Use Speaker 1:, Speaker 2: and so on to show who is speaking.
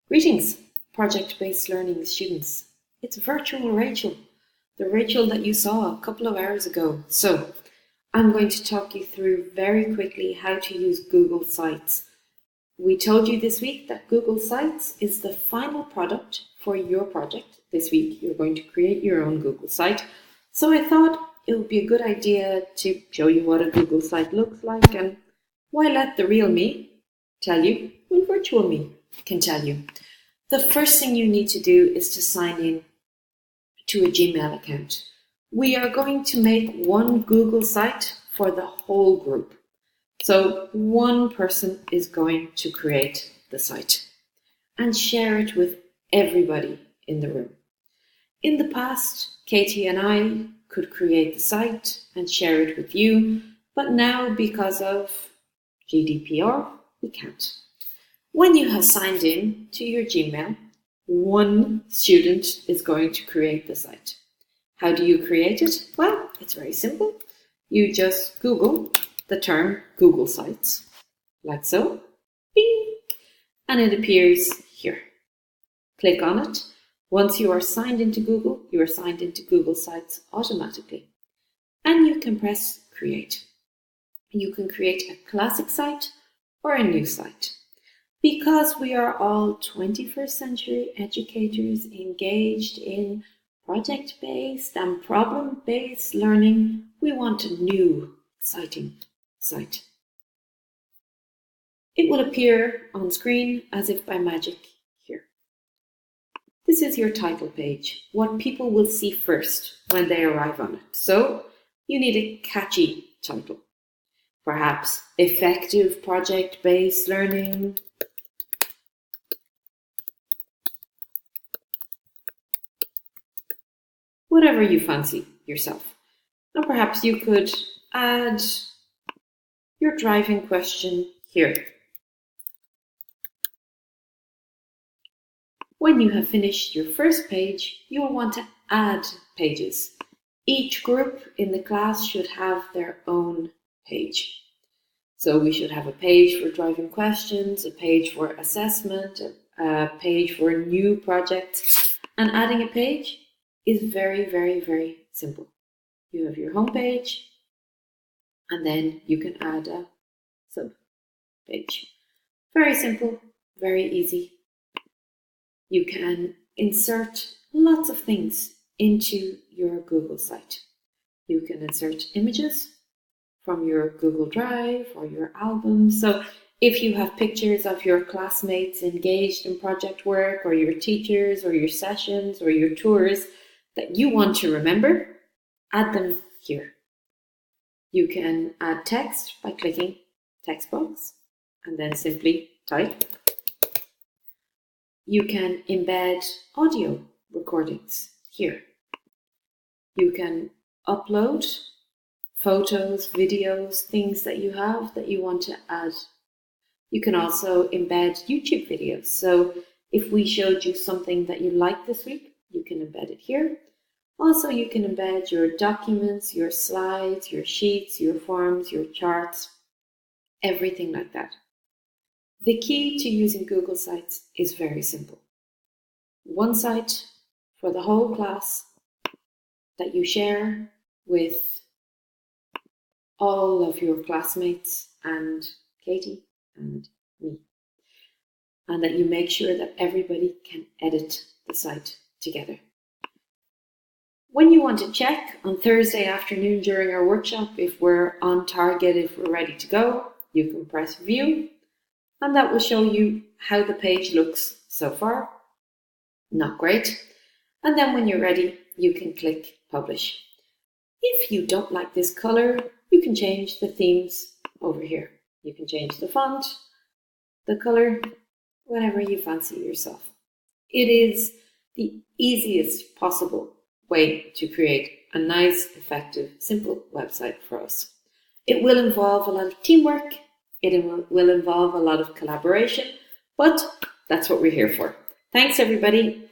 Speaker 1: Greetings, project-based learning students. It's virtual Rachel, the Rachel that you saw a couple of hours ago. So I'm going to talk you through very quickly how to use Google Sites. We told you this week that Google Sites is the final product for your project. This week you're going to create your own Google site. So I thought it would be a good idea to show you what a Google site looks like, and why let the real me tell you when virtual me can tell you. The first thing you need to do is to sign in to a Gmail account. We are going to make one Google site for the whole group. So one person is going to create the site and share it with everybody in the room. In the past, Katie and I could create the site and share it with you, but now because of GDPR, we can't. When you have signed in to your Gmail, one student is going to create the site. How do you create it? Well, it's very simple. You just Google the term Google Sites, like so, bing, and it appears here. Click on it. Once you are signed into Google, you are signed into Google Sites automatically. And you can press Create. You can create a classic site or a new site. Because we are all 21st century educators engaged in project-based and problem-based learning, we want a new, exciting site. It will appear on screen as if by magic here. This is your title page, what people will see first when they arrive on it. So you need a catchy title. Perhaps effective project-based learning, whatever you fancy yourself. And perhaps you could add your driving question here. When you have finished your first page, you will want to add pages. Each group in the class should have their own page. So we should have a page for driving questions, a page for assessment, a page for new projects. And adding a page is very, very, very simple. You have your home page, and then you can add a sub page. Very simple, very easy. You can insert lots of things into your Google site. You can insert images from your Google Drive or your album. So if you have pictures of your classmates engaged in project work, or your teachers, or your sessions, or your tours that you want to remember, add them here. You can add text by clicking text box and then simply type. You can embed audio recordings here. You can upload photos, videos, things that you have that you want to add. You can also embed YouTube videos. So if we showed you something that you liked this week, you can embed it here. Also, you can embed your documents, your slides, your sheets, your forms, your charts, everything like that. The key to using Google Sites is very simple. One site for the whole class that you share with all of your classmates and Katie and me. And that you make sure that everybody can edit the site together. When you want to check on Thursday afternoon during our workshop if we're on target, if we're ready to go, you can press View, and that will show you how the page looks so far. Not great. And then when you're ready, you can click Publish. If you don't like this color, you can change the themes over here. You can change the font, the color, whatever you fancy yourself. It is the easiest possible way to create a nice, effective, simple website for us. It will involve a lot of teamwork. It will involve a lot of collaboration, but that's what we're here for. Thanks, everybody.